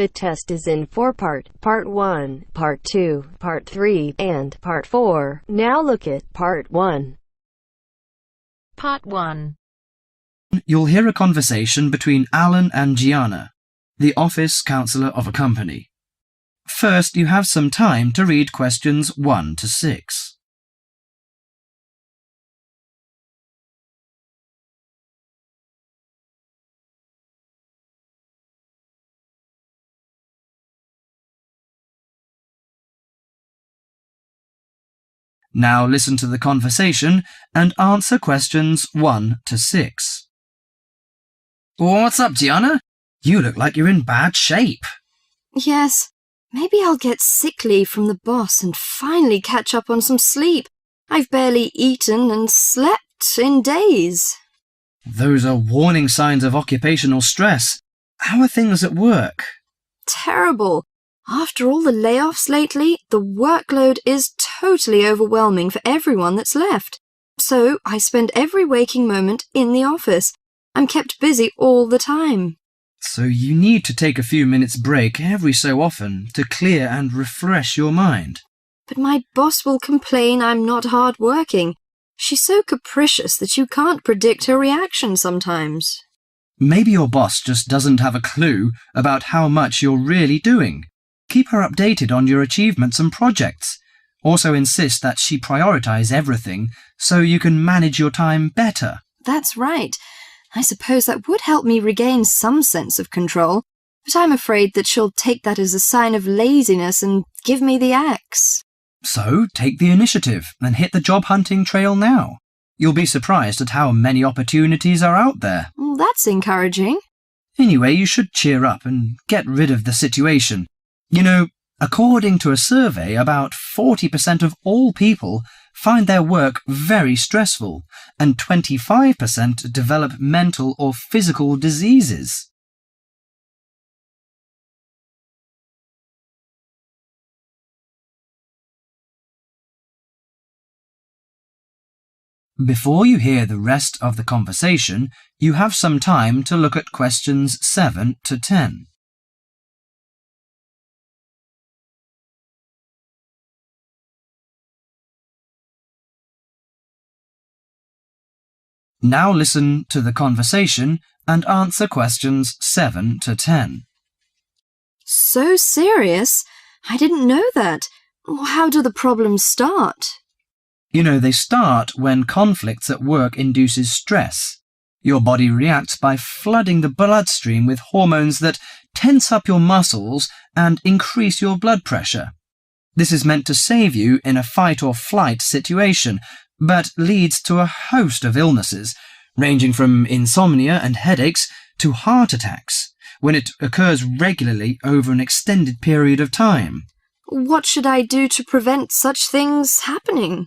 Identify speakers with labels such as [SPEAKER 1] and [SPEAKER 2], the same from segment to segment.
[SPEAKER 1] The test is in 4 parts: Part 1, Part 2, Part 3, and Part 4. Now look at Part 1.
[SPEAKER 2] Part 1.
[SPEAKER 3] You'll hear a conversation between Alan and Gianna, the office counsellor of a company. First, you have some time to read questions 1 to 6. Now listen to the conversation and answer questions 1 to 6. What's up, Gianna? You look like you're in bad shape.
[SPEAKER 4] Yes, maybe I'll get sick leave from the boss and finally catch up on some sleep. I've barely eaten and slept in days.
[SPEAKER 3] Those are warning signs of occupational stress. How are things at work?
[SPEAKER 4] Terrible. After all the layoffs lately, the workload is totally overwhelming for everyone that's left. So I spend every waking moment in the office. I'm kept busy all the time.
[SPEAKER 3] So you need to take a few minutes break every so often to clear and refresh your mind.
[SPEAKER 4] But my boss will complain I'm not hard-working. She's so capricious that you can't predict her reaction sometimes.
[SPEAKER 3] Maybe your boss just doesn't have a clue about how much you're really doing. Keep her updated on your achievements and projects. Also insist that she prioritize everything so you can manage your time better.
[SPEAKER 4] That's right. I suppose that would help me regain some sense of control, but I'm afraid that she'll take that as a sign of laziness and give me the axe.
[SPEAKER 3] So take the initiative and hit the job hunting trail now. You'll be surprised at how many opportunities are out there.
[SPEAKER 4] Well, that's encouraging.
[SPEAKER 3] Anyway, you should cheer up and get rid of the situation. You know, according to a survey, about 40% of all people find their work very stressful, and 25% develop mental or physical diseases. Before you hear the rest of the conversation, you have some time to look at questions 7 to 10. Now listen to the conversation and answer questions 7 to 10.
[SPEAKER 4] So serious? I didn't know that. How do the problems start?
[SPEAKER 3] You know, they start when conflicts at work induces stress. Your body reacts by flooding the bloodstream with hormones that tense up your muscles and increase your blood pressure. This is meant to save you in a fight or flight situation, but leads to a host of illnesses, ranging from insomnia and headaches to heart attacks, when it occurs regularly over an extended period of time.
[SPEAKER 4] What should I do to prevent such things happening?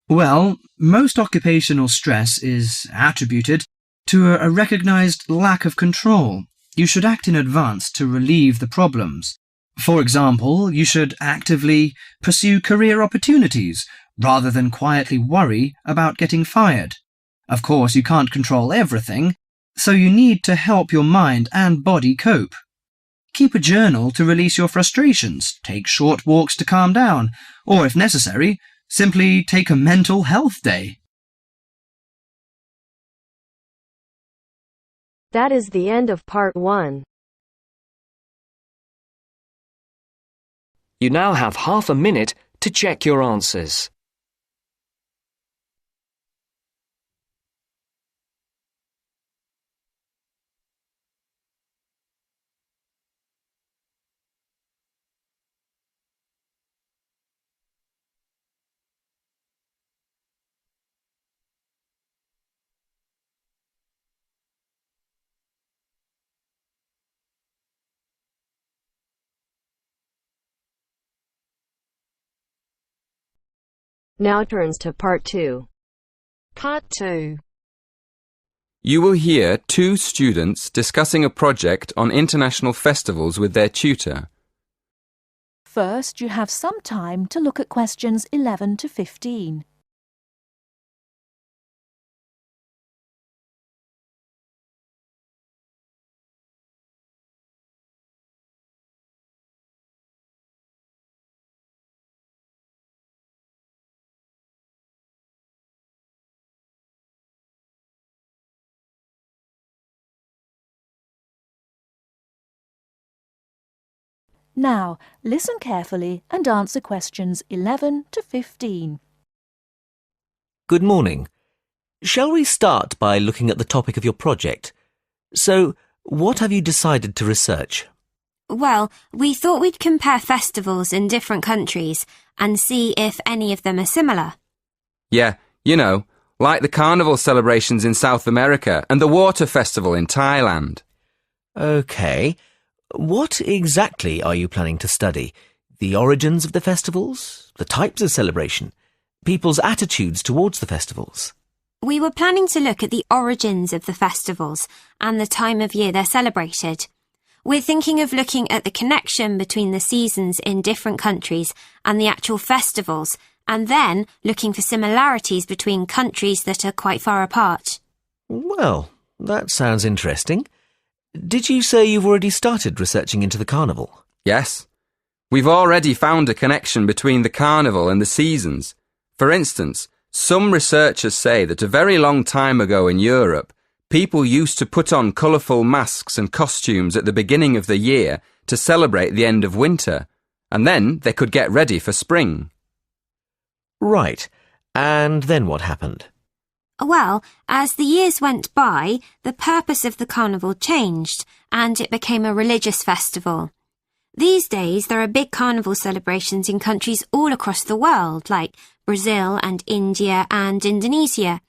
[SPEAKER 3] Well, most occupational stress is attributed to a recognized lack of control. You should act in advance to relieve the problems. For example, you should actively pursue career opportunities rather than quietly worry about getting fired. Of course, you can't control everything, so you need to help your mind and body cope. Keep a journal to release your frustrations, take short walks to calm down, or if necessary, simply take a mental health day.
[SPEAKER 1] That is the end of Part 1.
[SPEAKER 5] You now have half a minute to check your answers.
[SPEAKER 1] Now turns to Part 2.
[SPEAKER 2] Part 2.
[SPEAKER 6] You will hear two students discussing a project on international festivals with their tutor.
[SPEAKER 7] First, you have some time to look at questions 11 to 15. Now, listen carefully and answer questions 11 to 15.
[SPEAKER 8] Good morning. Shall we start by looking at the topic of your project? So, what have you decided to research?
[SPEAKER 9] Well, we thought we'd compare festivals in different countries and see if any of them are similar.
[SPEAKER 6] Yeah, you know, like the carnival celebrations in South America and the water festival in Thailand.
[SPEAKER 8] OK. What exactly are you planning to study? The origins of the festivals? The types of celebration? People's attitudes towards the festivals?
[SPEAKER 9] We were planning to look at the origins of the festivals and the time of year they're celebrated. We're thinking of looking at the connection between the seasons in different countries and the actual festivals, and then looking for similarities between countries that are quite far apart.
[SPEAKER 8] Well, that sounds interesting. Did you say you've already started researching into the carnival?
[SPEAKER 6] Yes. We've already found a connection between the carnival and the seasons. For instance, some researchers say that a very long time ago in Europe, people used to put on colourful masks and costumes at the beginning of the year to celebrate the end of winter, and then they could get ready for spring.
[SPEAKER 8] Right. And then what happened?
[SPEAKER 9] Well, as the years went by, the purpose of the carnival changed, and it became a religious festival. These days, there are big carnival celebrations in countries all across the world, like Brazil and India and Indonesia.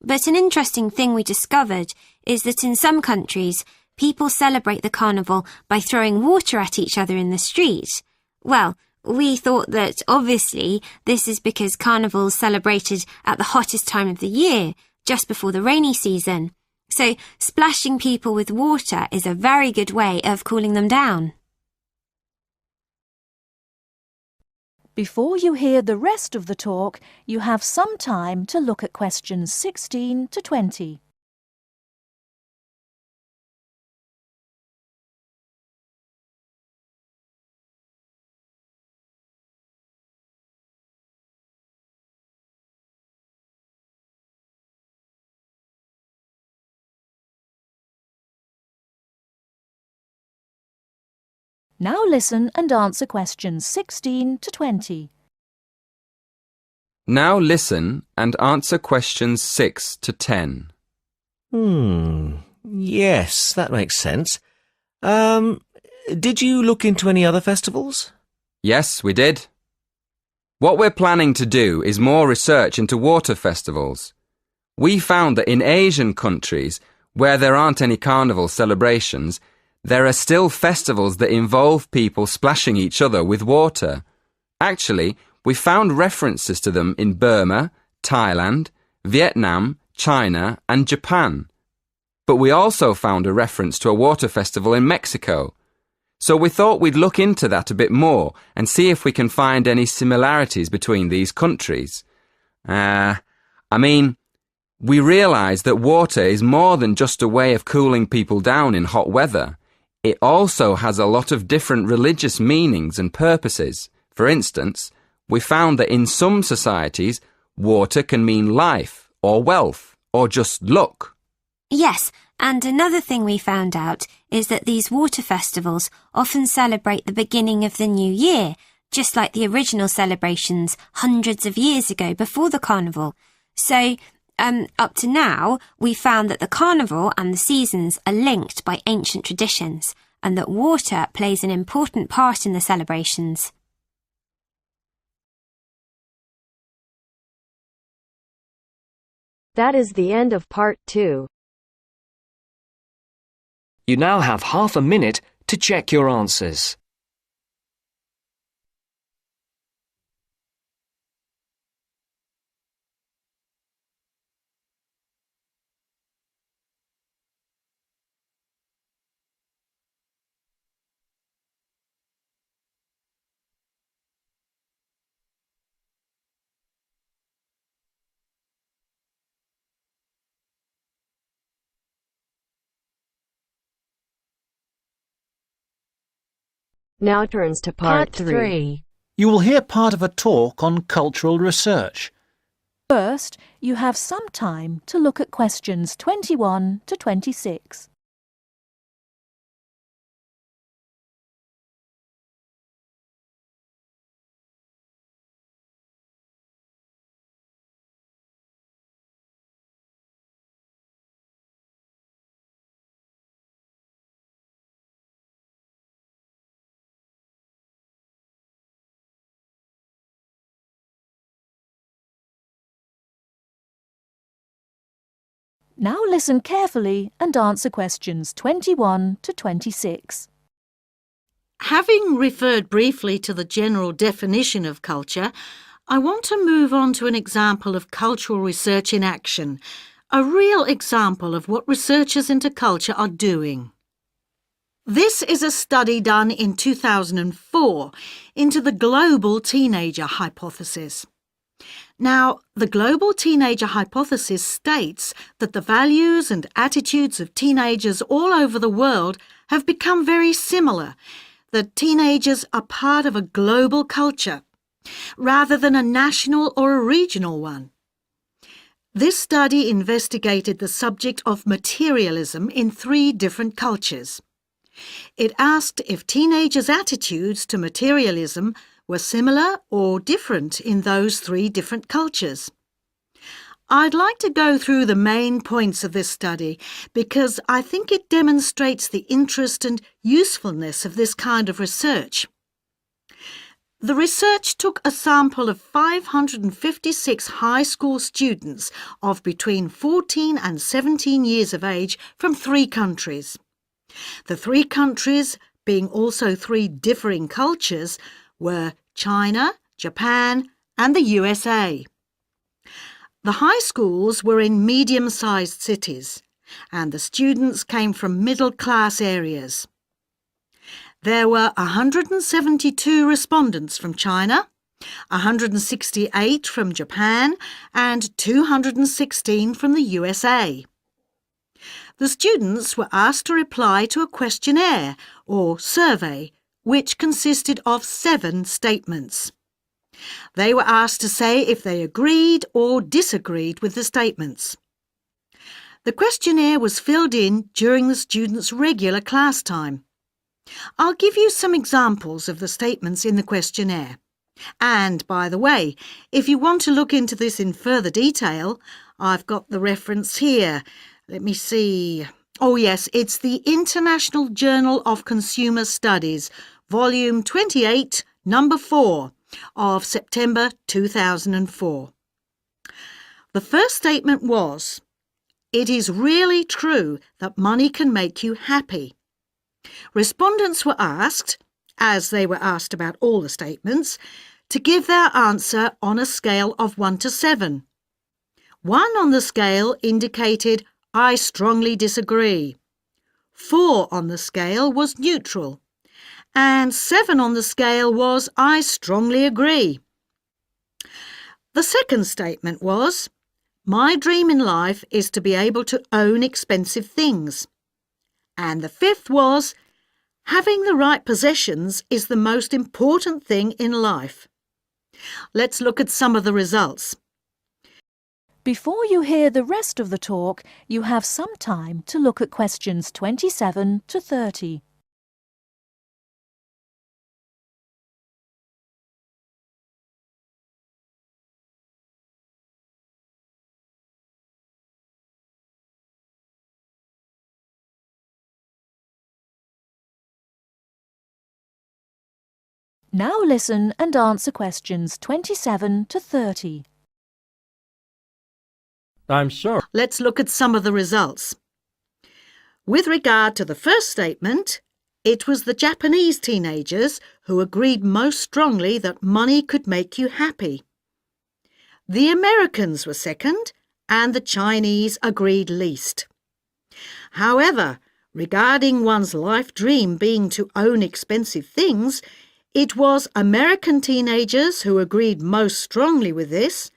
[SPEAKER 9] But an interesting thing we discovered is that in some countries, people celebrate the carnival by throwing water at each other in the street. Well, we thought that obviously this is because carnival's celebrated at the hottest time of the year, just before the rainy season. So splashing people with water is a very good way of cooling them down.
[SPEAKER 7] Before you hear the rest of the talk, you have some time to look at questions 16 to 20. Now listen and answer questions 16 to 20.
[SPEAKER 6] Now listen and answer questions 6 to 10.
[SPEAKER 8] Yes, that makes sense. Did you look into any other festivals?
[SPEAKER 6] Yes, we did. What we're planning to do is more research into water festivals. We found that in Asian countries, where there aren't any carnival celebrations, there are still festivals that involve people splashing each other with water. Actually, we found references to them in Burma, Thailand, Vietnam, China, and Japan. But we also found a reference to a water festival in Mexico. So we thought we'd look into that a bit more and see if we can find any similarities between these countries. We realised that water is more than just a way of cooling people down in hot weather. It also has a lot of different religious meanings and purposes. For instance, we found that in some societies, water can mean life or wealth or just luck.
[SPEAKER 9] Yes, and another thing we found out is that these water festivals often celebrate the beginning of the new year, just like the original celebrations hundreds of years ago before the carnival. So, up to now, we found that the carnival and the seasons are linked by ancient traditions, and that water plays an important part in the celebrations.
[SPEAKER 1] That is the end of part 2.
[SPEAKER 5] You now have half a minute to check your answers.
[SPEAKER 1] Now turns to part
[SPEAKER 2] 3.
[SPEAKER 10] You will hear part of a talk on cultural research.
[SPEAKER 7] First, you have some time to look at questions 21 to 26. Now listen carefully and answer questions 21 to 26.
[SPEAKER 11] Having referred briefly to the general definition of culture, I want to move on to an example of cultural research in action, a real example of what researchers into culture are doing. This is a study done in 2004 into the global teenager hypothesis. Now, the global teenager hypothesis states that the values and attitudes of teenagers all over the world have become very similar, that teenagers are part of a global culture, rather than a national or a regional one. This study investigated the subject of materialism in 3 different cultures. It asked if teenagers' attitudes to materialism were similar or different in those 3 different cultures. I'd like to go through the main points of this study because I think it demonstrates the interest and usefulness of this kind of research. The research took a sample of 556 high school students of between 14 and 17 years of age from 3 countries. The 3 countries, being also 3 differing cultures, were China, Japan, and the USA. The high schools were in medium-sized cities, and the students came from middle-class areas. There were 172 respondents from China, 168 from Japan, and 216 from the USA. The students were asked to reply to a questionnaire or survey, which consisted of 7 statements. They were asked to say if they agreed or disagreed with the statements. The questionnaire was filled in during the students' regular class time. I'll give you some examples of the statements in the questionnaire. And, by the way, if you want to look into this in further detail, I've got the reference here. Let me see. Oh yes, it's the International Journal of Consumer Studies, Volume 28, Number 4, of September 2004. The first statement was, "It is really true that money can make you happy." Respondents were asked, as they were asked about all the statements, to give their answer on a scale of 1 to 7. 1 on the scale indicated, "I strongly disagree." 4 on the scale was neutral. And 7 on the scale was, "I strongly agree." The second statement was, "My dream in life is to be able to own expensive things." And the 5th was, "Having the right possessions is the most important thing in life." Let's look at some of the results.
[SPEAKER 7] Before you hear the rest of the talk, you have some time to look at questions 27 to 30. Now listen and answer questions 27 to 30.
[SPEAKER 12] I'm sure.
[SPEAKER 11] Let's look at some of the results. With regard to the first statement, it was the Japanese teenagers who agreed most strongly that money could make you happy. The Americans were second, and the Chinese agreed least. However, regarding one's life dream being to own expensive things, it was American teenagers who agreed most strongly with this,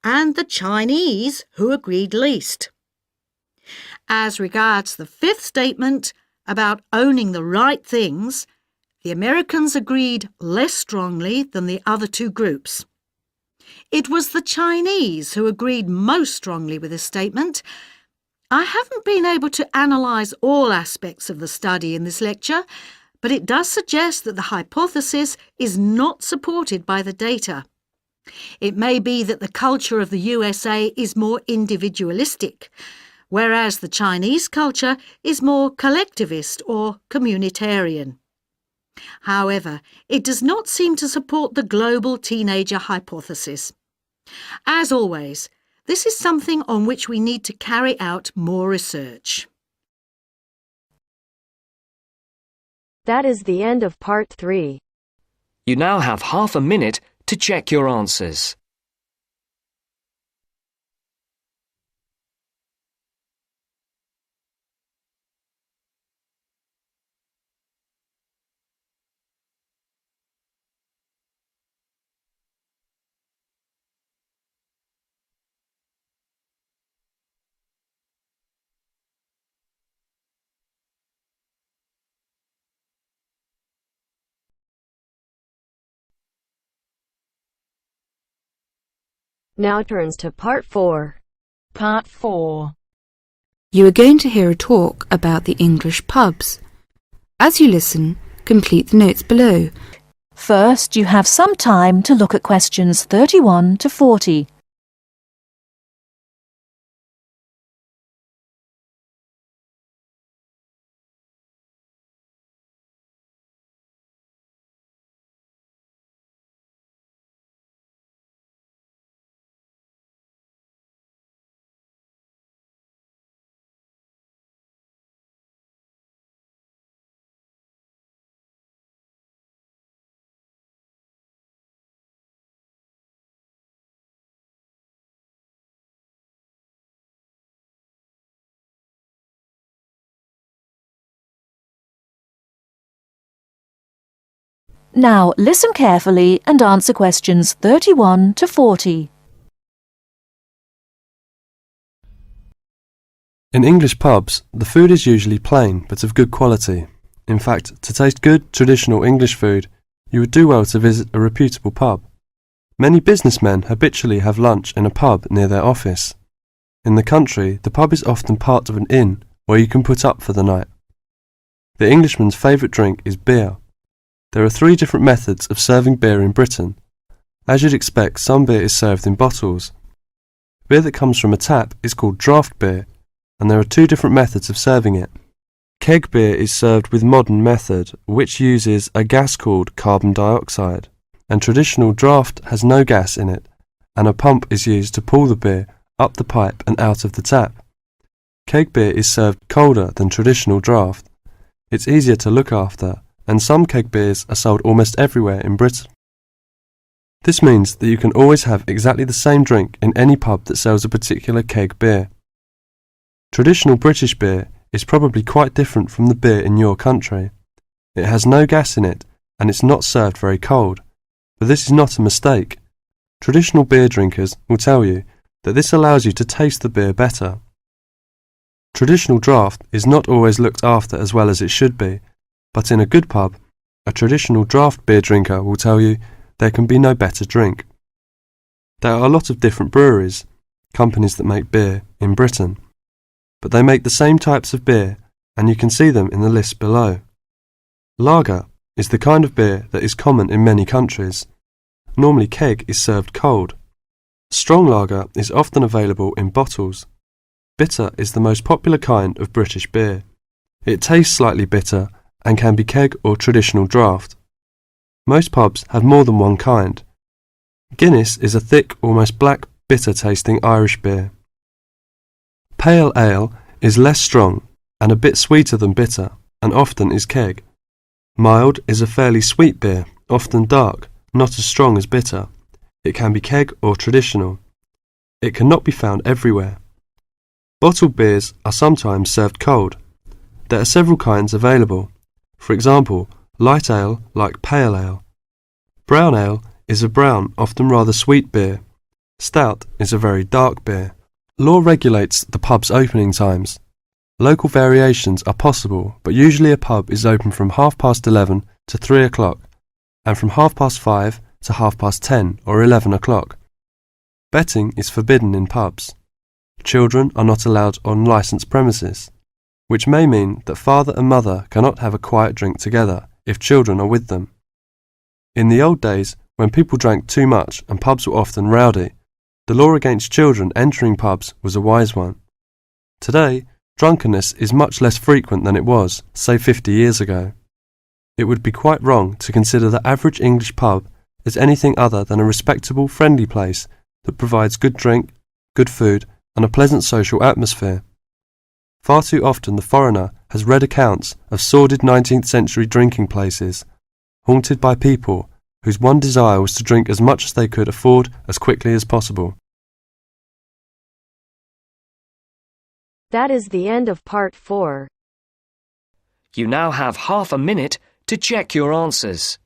[SPEAKER 11] and the Chinese who agreed least. As regards the 5th statement about owning the right things, the Americans agreed less strongly than the other 2 groups. It was the Chinese who agreed most strongly with this statement. I haven't been able to analyse all aspects of the study in this lecture, but it does suggest that the hypothesis is not supported by the data. It may be that the culture of the USA is more individualistic, whereas the Chinese culture is more collectivist or communitarian. However, it does not seem to support the global teenager hypothesis. As always, This is something on which we need to carry out more research.
[SPEAKER 1] That is the end of part 3.
[SPEAKER 5] You now have half a minute to check your answers.
[SPEAKER 1] Now turns to part 4.
[SPEAKER 2] Part 4.
[SPEAKER 12] You are going to hear a talk about the English pubs. As you listen, complete the notes below.
[SPEAKER 7] First, you have some time to look at questions 31 to 40. Now listen carefully and answer questions 31 to 40.
[SPEAKER 13] In English pubs, the food is usually plain but of good quality. In fact, to taste good, traditional English food, you would do well to visit a reputable pub. Many businessmen habitually have lunch in a pub near their office. In the country, the pub is often part of an inn where you can put up for the night. The Englishman's favourite drink is beer. There are 3 different methods of serving beer in Britain. As you'd expect, some beer is served in bottles. Beer that comes from a tap is called draft beer, and there are 2 different methods of serving it. Keg beer is served with modern method, which uses a gas called carbon dioxide, and traditional draft has no gas in it, and a pump is used to pull the beer up the pipe and out of the tap. Keg beer is served colder than traditional draft. It's easier to look after, and some keg beers are sold almost everywhere in Britain. This means that you can always have exactly the same drink in any pub that sells a particular keg beer. Traditional British beer is probably quite different from the beer in your country. It has no gas in it, and it's not served very cold. But this is not a mistake. Traditional beer drinkers will tell you that this allows you to taste the beer better. Traditional draft is not always looked after as well as it should be, but in a good pub, a traditional draft beer drinker will tell you there can be no better drink. There are a lot of different breweries, companies that make beer, in Britain, but they make the same types of beer, and you can see them in the list below. Lager is the kind of beer that is common in many countries. Normally keg is served cold. Strong lager is often available in bottles. Bitter is the most popular kind of British beer. It tastes slightly bitter and can be keg or traditional draft. Most pubs have more than one kind. Guinness is a thick, almost black, bitter-tasting Irish beer. Pale ale is less strong and a bit sweeter than bitter, and often is keg. Mild is a fairly sweet beer, often dark, not as strong as bitter. It can be keg or traditional. It cannot be found everywhere. Bottled beers are sometimes served cold. There are several kinds available. For example, light ale like pale ale. Brown ale is a brown, often rather sweet beer. Stout is a very dark beer. Law regulates the pub's opening times. Local variations are possible, but usually a pub is open from 11:30 to 3 o'clock, and from 5:30 to 10:30 or 11 o'clock. Betting is forbidden in pubs. Children are not allowed on licensed premises, which may mean that father and mother cannot have a quiet drink together if children are with them. In the old days, when people drank too much and pubs were often rowdy, the law against children entering pubs was a wise one. Today, drunkenness is much less frequent than it was, say 50 years ago. It would be quite wrong to consider the average English pub as anything other than a respectable, friendly place that provides good drink, good food, and a pleasant social atmosphere. Far too often the foreigner has read accounts of sordid 19th century drinking places, haunted by people whose one desire was to drink as much as they could afford as quickly as possible.
[SPEAKER 1] That is the end of part 4.
[SPEAKER 5] You now have half a minute to check your answers.